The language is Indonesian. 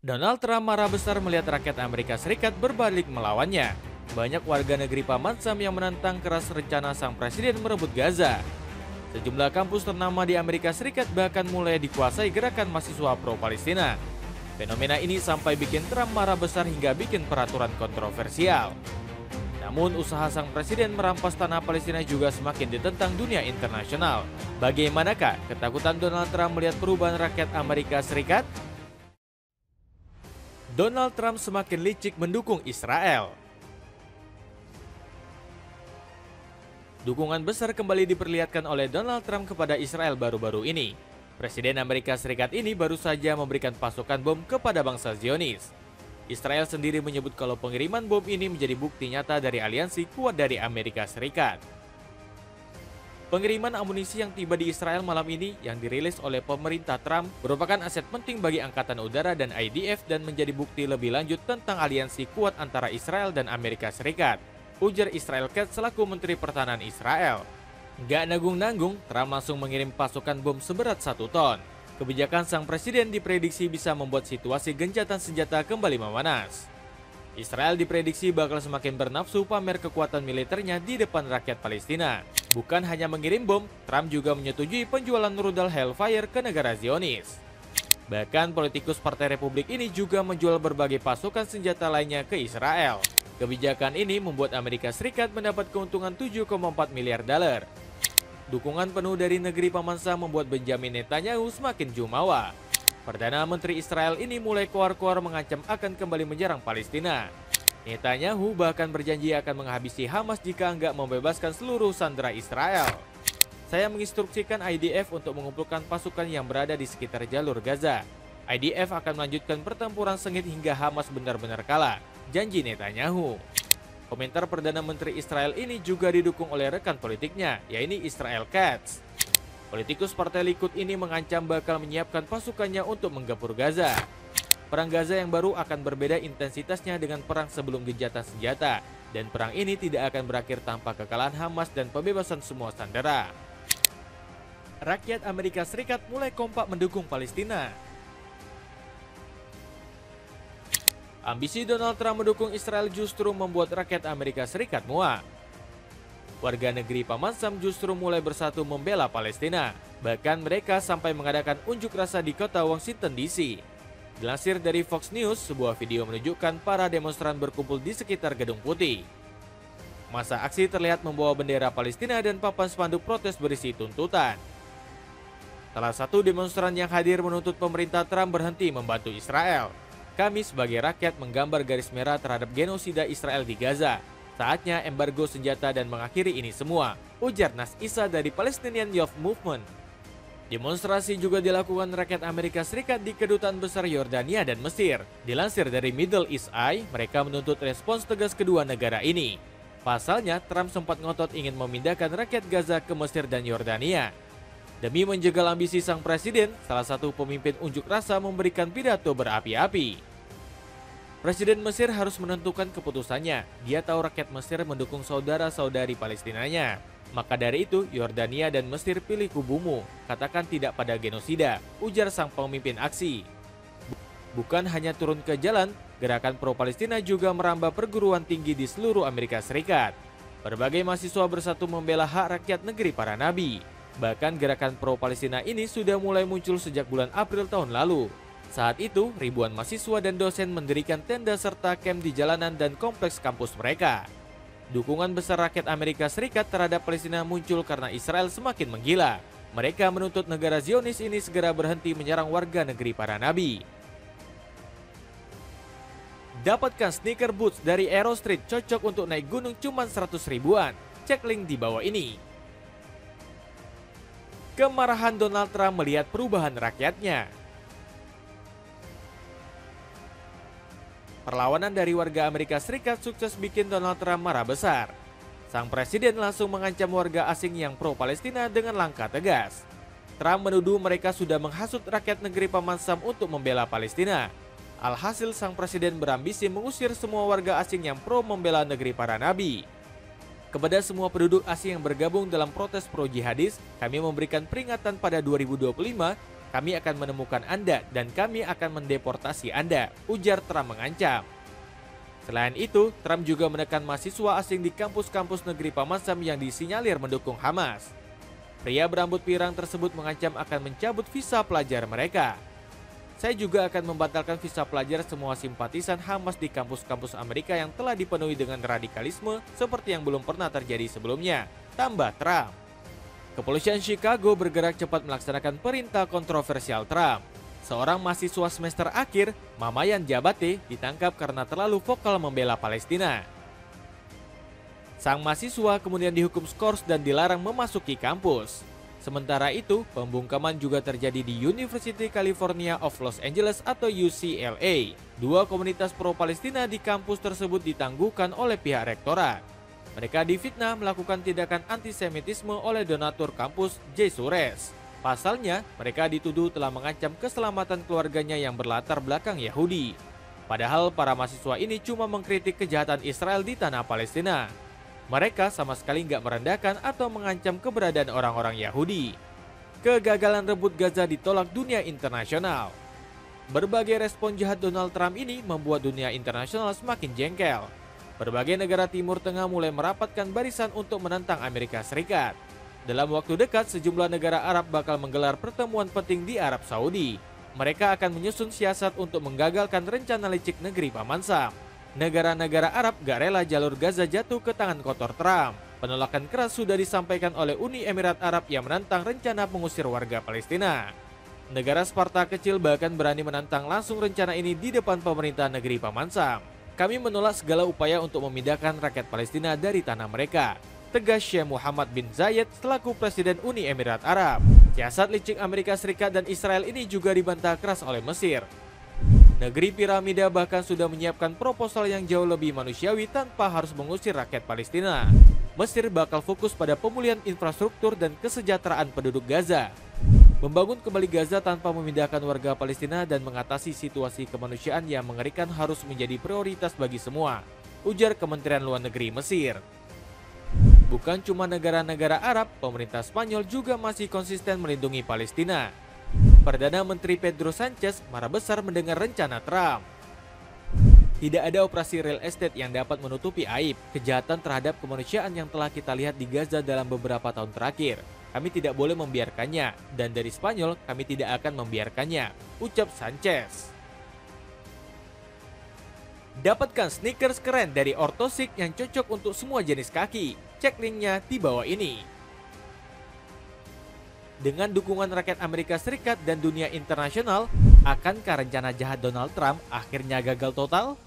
Donald Trump marah besar melihat rakyat Amerika Serikat berbalik melawannya. Banyak warga negeri Paman Sam yang menentang keras rencana sang presiden merebut Gaza. Sejumlah kampus ternama di Amerika Serikat bahkan mulai dikuasai gerakan mahasiswa pro-Palestina. Fenomena ini sampai bikin Trump marah besar hingga bikin peraturan kontroversial. Namun usaha sang presiden merampas tanah Palestina juga semakin ditentang dunia internasional. Bagaimanakah ketakutan Donald Trump melihat perubahan rakyat Amerika Serikat? Donald Trump semakin licik mendukung Israel. Dukungan besar kembali diperlihatkan oleh Donald Trump kepada Israel baru-baru ini. Presiden Amerika Serikat ini baru saja memberikan pasukan bom kepada bangsa Zionis. Israel sendiri menyebut kalau pengiriman bom ini menjadi bukti nyata dari aliansi kuat dari Amerika Serikat. Pengiriman amunisi yang tiba di Israel malam ini yang dirilis oleh pemerintah Trump merupakan aset penting bagi Angkatan Udara dan IDF dan menjadi bukti lebih lanjut tentang aliansi kuat antara Israel dan Amerika Serikat, ujar Israel Katz selaku Menteri Pertahanan Israel. Gak nanggung-nanggung, Trump langsung mengirim pasukan bom seberat 1 ton. Kebijakan sang presiden diprediksi bisa membuat situasi gencatan senjata kembali memanas. Israel diprediksi bakal semakin bernafsu pamer kekuatan militernya di depan rakyat Palestina. Bukan hanya mengirim bom, Trump juga menyetujui penjualan rudal Hellfire ke negara Zionis. Bahkan politikus Partai Republik ini juga menjual berbagai pasukan senjata lainnya ke Israel. Kebijakan ini membuat Amerika Serikat mendapat keuntungan 7,4 miliar dolar. Dukungan penuh dari negeri Paman Sam membuat Benjamin Netanyahu semakin jumawa. Perdana Menteri Israel ini mulai keluar-keluar mengancam akan kembali menyerang Palestina. Netanyahu bahkan berjanji akan menghabisi Hamas jika enggak membebaskan seluruh sandera Israel. Saya menginstruksikan IDF untuk mengumpulkan pasukan yang berada di sekitar jalur Gaza. IDF akan melanjutkan pertempuran sengit hingga Hamas benar-benar kalah, janji Netanyahu. Komentar Perdana Menteri Israel ini juga didukung oleh rekan politiknya, yaitu Israel Katz. Politikus Partai Likud ini mengancam bakal menyiapkan pasukannya untuk menggempur Gaza. Perang Gaza yang baru akan berbeda intensitasnya dengan perang sebelum gencatan senjata, dan perang ini tidak akan berakhir tanpa kekalahan Hamas dan pembebasan semua sandera. Rakyat Amerika Serikat mulai kompak mendukung Palestina. Ambisi Donald Trump mendukung Israel justru membuat rakyat Amerika Serikat muak. Warga negeri Paman Sam justru mulai bersatu membela Palestina. Bahkan mereka sampai mengadakan unjuk rasa di kota Washington DC. Dilansir dari Fox News, sebuah video menunjukkan para demonstran berkumpul di sekitar Gedung Putih. Masa aksi terlihat membawa bendera Palestina dan papan spanduk protes berisi tuntutan. Salah satu demonstran yang hadir menuntut pemerintah Trump berhenti membantu Israel. Kami sebagai rakyat menggambar garis merah terhadap genosida Israel di Gaza. Saatnya embargo senjata dan mengakhiri ini semua, ujar Nas Issa dari Palestinian Youth Movement. Demonstrasi juga dilakukan rakyat Amerika Serikat di Kedutaan Besar Yordania dan Mesir. Dilansir dari Middle East Eye, mereka menuntut respons tegas kedua negara ini. Pasalnya, Trump sempat ngotot ingin memindahkan rakyat Gaza ke Mesir dan Yordania. Demi menjegal ambisi sang presiden, salah satu pemimpin unjuk rasa memberikan pidato berapi-api. Presiden Mesir harus menentukan keputusannya. Dia tahu rakyat Mesir mendukung saudara-saudari Palestinanya. Maka dari itu, Yordania dan Mesir pilih kubumu. Katakan tidak pada genosida, ujar sang pemimpin aksi. Bukan hanya turun ke jalan, gerakan pro-Palestina juga merambah perguruan tinggi di seluruh Amerika Serikat. Berbagai mahasiswa bersatu membela hak rakyat negeri para nabi. Bahkan gerakan pro-Palestina ini sudah mulai muncul sejak bulan April tahun lalu. Saat itu, ribuan mahasiswa dan dosen mendirikan tenda serta kamp di jalanan dan kompleks kampus mereka. Dukungan besar rakyat Amerika Serikat terhadap Palestina muncul karena Israel semakin menggila. Mereka menuntut negara Zionis ini segera berhenti menyerang warga negeri para nabi. Dapatkan sneaker boots dari Aero Street cocok untuk naik gunung cuma 100 ribuan. Cek link di bawah ini. Kemarahan Donald Trump melihat perubahan rakyatnya. Perlawanan dari warga Amerika Serikat sukses bikin Donald Trump marah besar. Sang presiden langsung mengancam warga asing yang pro-Palestina dengan langkah tegas. Trump menuduh mereka sudah menghasut rakyat negeri Paman Sam untuk membela Palestina. Alhasil sang presiden berambisi mengusir semua warga asing yang pro membela negeri para nabi. Kepada semua penduduk asing yang bergabung dalam protes pro-jihadis, kami memberikan peringatan pada 2025 Kami akan menemukan Anda dan kami akan mendeportasi Anda, ujar Trump mengancam. Selain itu, Trump juga menekan mahasiswa asing di kampus-kampus negeri Pamansam yang disinyalir mendukung Hamas. Pria berambut pirang tersebut mengancam akan mencabut visa pelajar mereka. Saya juga akan membatalkan visa pelajar semua simpatisan Hamas di kampus-kampus Amerika yang telah dipenuhi dengan radikalisme seperti yang belum pernah terjadi sebelumnya, tambah Trump. Kepolisian Chicago bergerak cepat melaksanakan perintah kontroversial Trump. Seorang mahasiswa semester akhir, Mamayan Jabate, ditangkap karena terlalu vokal membela Palestina. Sang mahasiswa kemudian dihukum skors dan dilarang memasuki kampus. Sementara itu, pembungkaman juga terjadi di University California of Los Angeles atau UCLA. Dua komunitas pro-Palestina di kampus tersebut ditangguhkan oleh pihak rektorat. Mereka difitnah melakukan tindakan antisemitisme oleh donatur kampus Jay Sures. Pasalnya, mereka dituduh telah mengancam keselamatan keluarganya yang berlatar belakang Yahudi. Padahal para mahasiswa ini cuma mengkritik kejahatan Israel di tanah Palestina. Mereka sama sekali nggak merendahkan atau mengancam keberadaan orang-orang Yahudi. Kegagalan rebut Gaza ditolak dunia internasional. Berbagai respon jahat Donald Trump ini membuat dunia internasional semakin jengkel. Berbagai negara Timur Tengah mulai merapatkan barisan untuk menentang Amerika Serikat. Dalam waktu dekat, sejumlah negara Arab bakal menggelar pertemuan penting di Arab Saudi. Mereka akan menyusun siasat untuk menggagalkan rencana licik negeri Pamansam. Negara-negara Arab gak rela jalur Gaza jatuh ke tangan kotor Trump. Penolakan keras sudah disampaikan oleh Uni Emirat Arab yang menantang rencana mengusir warga Palestina. Negara Sparta kecil bahkan berani menantang langsung rencana ini di depan pemerintah negeri Pamansam. Kami menolak segala upaya untuk memindahkan rakyat Palestina dari tanah mereka, tegas Syekh Muhammad bin Zayed selaku Presiden Uni Emirat Arab. Siasat licik Amerika Serikat dan Israel ini juga dibantah keras oleh Mesir. Negeri piramida bahkan sudah menyiapkan proposal yang jauh lebih manusiawi tanpa harus mengusir rakyat Palestina. Mesir bakal fokus pada pemulihan infrastruktur dan kesejahteraan penduduk Gaza. Membangun kembali Gaza tanpa memindahkan warga Palestina dan mengatasi situasi kemanusiaan yang mengerikan harus menjadi prioritas bagi semua, ujar Kementerian Luar Negeri Mesir. Bukan cuma negara-negara Arab, pemerintah Spanyol juga masih konsisten melindungi Palestina. Perdana Menteri Pedro Sanchez marah besar mendengar rencana Trump. Tidak ada operasi real estate yang dapat menutupi aib kejahatan terhadap kemanusiaan yang telah kita lihat di Gaza dalam beberapa tahun terakhir. Kami tidak boleh membiarkannya, dan dari Spanyol kami tidak akan membiarkannya, ucap Sanchez. Dapatkan sneakers keren dari Orthosic yang cocok untuk semua jenis kaki. Cek linknya di bawah ini. Dengan dukungan rakyat Amerika Serikat dan dunia internasional, akankah rencana jahat Donald Trump akhirnya gagal total?